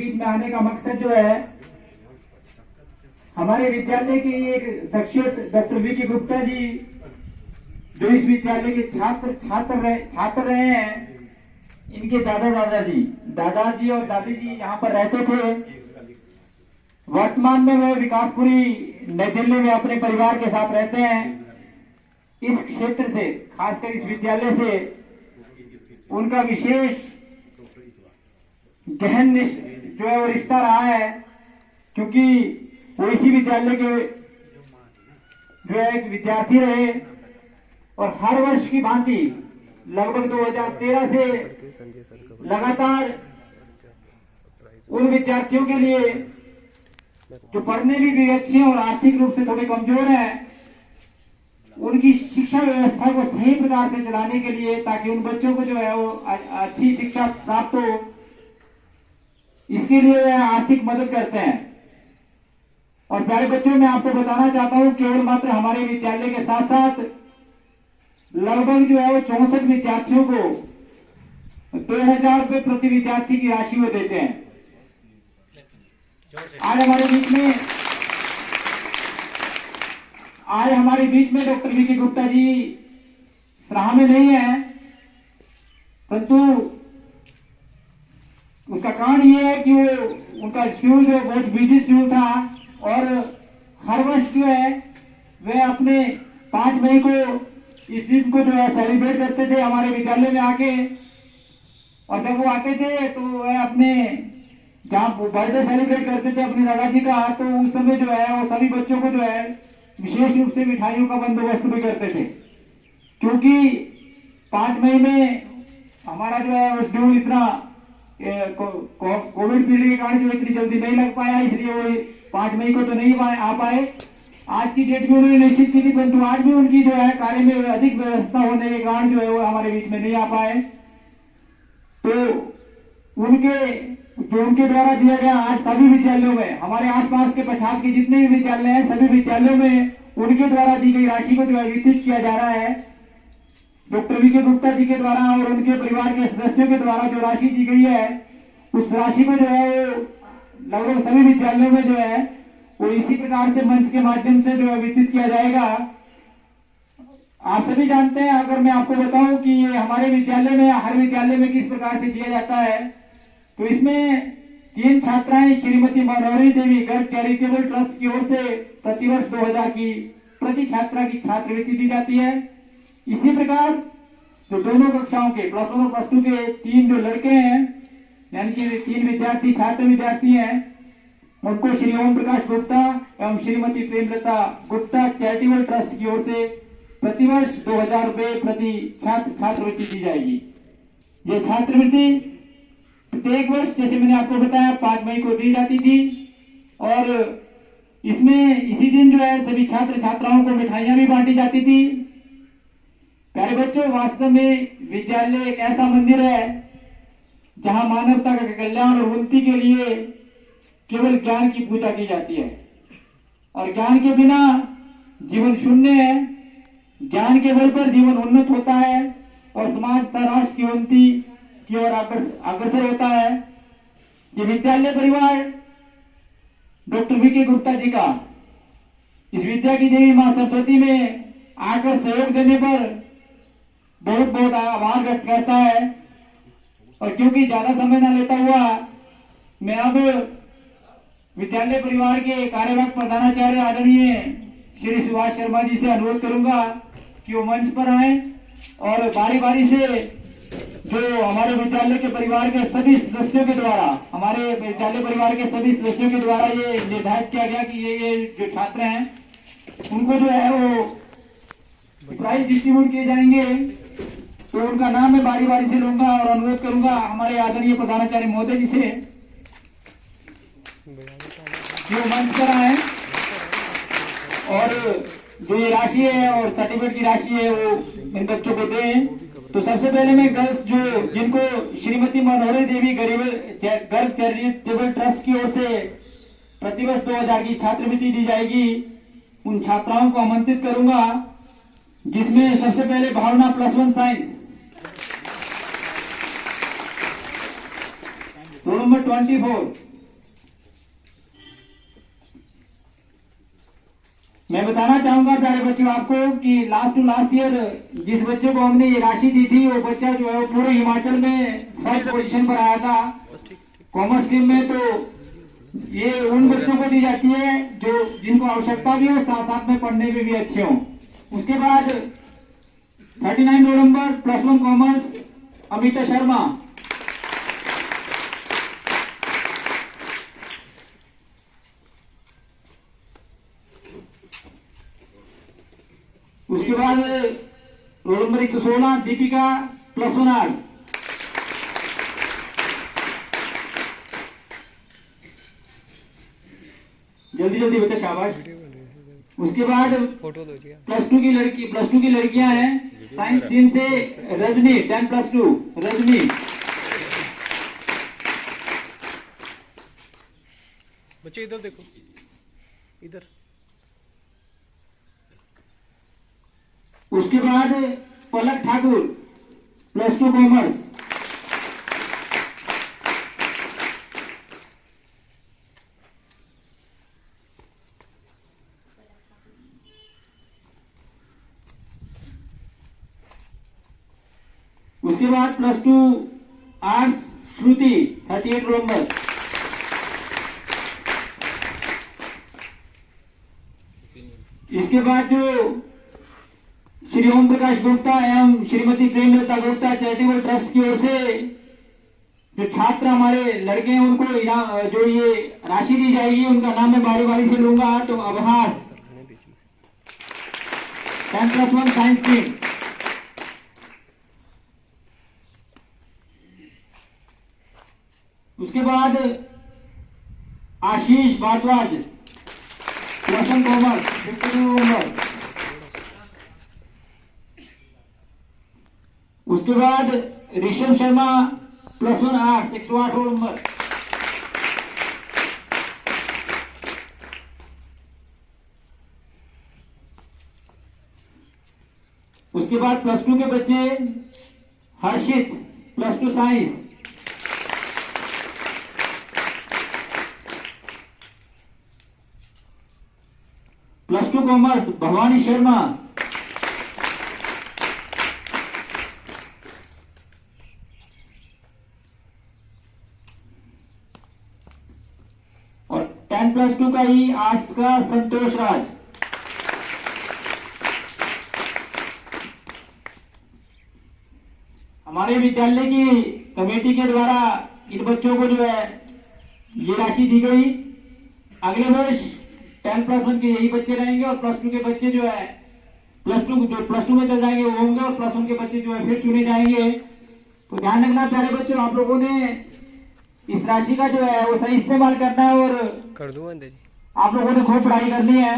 बीच में आने का मकसद जो है, हमारे विद्यालय की एक शख्सियत डॉक्टर वी.के. गुप्ता जी, जो इस विद्यालय के छात्र रहे हैं, इनके दादाजी और दादी जी यहाँ पर रहते थे। वर्तमान में वे विकासपुरी नई दिल्ली में अपने परिवार के साथ रहते हैं। इस क्षेत्र से, खासकर इस विद्यालय से उनका विशेष गहन जो है वो रिश्ता रहा है, क्योंकि वो इसी विद्यालय के जो है एक विद्यार्थी रहे और हर वर्ष की भांति लगभग 2013 से लगातार उन विद्यार्थियों के लिए जो पढ़ने में भी अच्छे हैं और आर्थिक रूप से थोड़े कमजोर हैं, उनकी शिक्षा व्यवस्था को सही प्रकार से चलाने के लिए, ताकि उन बच्चों को जो है वो अच्छी शिक्षा प्राप्त हो, इसके लिए वह आर्थिक मदद करते हैं। और प्यारे बच्चों, मैं आपको बताना चाहता हूं, केवल मात्र हमारे विद्यालय के साथ साथ लगभग जो है वो 64 विद्यार्थियों को 2000 रुपये प्रति विद्यार्थी की राशि वो देते हैं। आज हमारे बीच में डॉक्टर वी.के. गुप्ता जी सराह में नहीं है, परंतु उसका कारण ये है कि वो उनका शेड्यूल जो बहुत बिजी शेड्यूल था और हर वर्ष जो है वे अपने 5 मई को इस दिन को जो है सेलिब्रेट करते थे हमारे विद्यालय में आके। और जब वो आते थे तो वह अपने जहाँ बर्थडे सेलिब्रेट करते थे अपने दादाजी का, तो उस समय जो है वो सभी बच्चों को जो है विशेष रूप से मिठाइयों का बंदोबस्त भी करते थे, क्योंकि 5 मई में हमारा जो है वो शेड्यूल इतना कोविड पीरियड के कारण जो इतनी जल्दी नहीं लग पाया, इसलिए वो 5 मई को तो नहीं आ पाए। आज की डेट में उन्होंने निश्चित की थी, परंतु आज भी उनकी जो है कार्य में अधिक व्यवस्था होने के कारण जो है वो हमारे बीच में नहीं आ पाए। तो उनके द्वारा दिया गया आज सभी विद्यालयों में, हमारे आसपास के पछाड़ के जितने भी विद्यालय हैं, सभी विद्यालयों में उनके द्वारा दी गई राशि को जो है वितरित किया जा रहा है। Doctor VK. गुप्ता जी के द्वारा और उनके परिवार के सदस्यों के द्वारा जो राशि दी गई है, उस राशि को जो है लगभग सभी विद्यालयों में जो है वो इसी प्रकार से मंच के माध्यम से जो है वितरित किया जाएगा। आप सभी जानते हैं, अगर मैं आपको बताऊं कि ये हमारे विद्यालय में, हर विद्यालय में किस प्रकार से दिया जाता है, तो इसमें 3 छात्राएं श्रीमती मनोहरी देवी गर्ग चैरिटेबल ट्रस्ट की ओर से प्रतिवर्ष 2000 की प्रति छात्रा की छात्रवृत्ति दी जाती है। इसी प्रकार जो दोनों कक्षाओं के प्लस 1 और प्लस 2 के 3 जो लड़के हैं, यानी कि 3 छात्र विद्यार्थी हैं, उनको श्री ओम प्रकाश गुप्ता एवं श्रीमती प्रेमलता गुप्ता चैरिटेबल ट्रस्ट की ओर से प्रतिवर्ष 2000 रुपये प्रति छात्रवृत्ति दी जाएगी। ये छात्रवृत्ति प्रत्येक वर्ष, जैसे मैंने आपको बताया, 5 मई को दी जाती थी और इसमें इसी दिन जो है सभी छात्र छात्राओं को मिठाइयां भी बांटी जाती थी। प्यारे बच्चों, वास्तव में विद्यालय एक ऐसा मंदिर है जहां मानवता का कल्याण और उन्नति के लिए केवल ज्ञान की पूजा की जाती है, और ज्ञान के बिना जीवन शून्य है। ज्ञान के बल पर जीवन उन्नत होता है और समाज तथा राष्ट्र की उन्नति की ओर अग्रसर होता है। ये विद्यालय परिवार डॉक्टर वी.के. गुप्ता जी का इस विद्या की देवी मां सरस्वती में आकर सहयोग देने पर बहुत बहुत आभार व्यक्त करता है। और क्योंकि ज्यादा समय न लेता हुआ मैं अब विद्यालय परिवार के कार्यवाहक प्रधानाचार्य आदरणीय श्री सुभाष शर्मा जी से अनुरोध करूंगा कि वो मंच पर आए और बारी बारी से जो हमारे विद्यालय के परिवार के सभी सदस्यों के द्वारा, हमारे विद्यालय परिवार के सभी सदस्यों के द्वारा ये निर्धारित किया गया कि ये जो छात्र हैं उनको जो है वो प्राइज डिस्ट्रीब्यूट किए जाएंगे, तो उनका नाम मैं बारी बारी से लूंगा और अनुरोध करूंगा हमारे आदरणीय प्रधानाचार्य महोदय जी से जो मंच पर आए और जो ये राशि है और सर्टिफिकेट की राशि है वो इन बच्चों को दें। तो सबसे पहले मैं गर्ल्स जिनको श्रीमती मनोहरी देवी गर्ग चैरिटेबल ट्रस्ट की ओर से प्रतिवर्ष 2000 की छात्रवृत्ति दी जाएगी, उन छात्राओं को आमंत्रित करूंगा, जिसमें सबसे पहले भावना +1 साइंस, रोल नंबर 24, मैं बताना चाहूंगा प्यारे बच्चों आपको कि लास्ट टू लास्ट ईयर जिस बच्चे को हमने ये राशि दी थी वो बच्चा जो है वो पूरे हिमाचल में फर्स्ट पोजीशन पर आया था कॉमर्स स्ट्रीम में। तो ये उन बच्चों को दी जाती है जो जिनको आवश्यकता भी हो, साथ साथ में पढ़ने में भी अच्छे हों। उसके बाद 39 roll number +1 commerce Amita Sharma. उसके बाद रोल नंबर 116 दीपिका +1 आर्ट्स। जल्दी जल्दी बच्चा, शाबाश। उसके बाद +2 की लड़कियां हैं साइंस स्ट्रीम से रजनी 10+2 रजनी। बच्चे इधर देखो, इधर। उसके बाद पलक ठाकुर +2 कॉमर्स। उसके बाद +2 आर्ट्स श्रुति 38 रोल नंबर। इसके बाद जो श्री ओम प्रकाश गुप्ता एवं श्रीमती प्रेमलता गुप्ता चैरिटेबल ट्रस्ट की ओर से जो छात्र हमारे लड़के हैं उनको जो ये राशि दी जाएगी उनका नाम मैं बारी बारी से लूंगा। तो अभहास 10+1 साइंस स्ट्रीम। उसके बाद आशीष भारद्वाज +1 कॉमर्स 52 नंबर। उसके बाद Rishabh Sharma +1 arts 108 roll number. उसके बाद +2 के बच्चे हर्षित +2 साइंस। +2 कॉमर्स भवानी शर्मा। और 10+2 का ही आर्ट्स का संतोष राज। हमारे विद्यालय की कमेटी के द्वारा इन बच्चों को जो है ये राशि दी गई। अगले वर्ष 10+1 के यही बच्चे रहेंगे और +2 के बच्चे जो है +2 में चल जाएंगे वो होंगे और +1 के बच्चे जो है फिर चुने जाएंगे। तो ध्यान रखना प्यारे बच्चों, आप लोगों ने इस राशि का जो है वो सही इस्तेमाल करना है और कर दूंगा आप लोगों ने खूब पढ़ाई करनी है।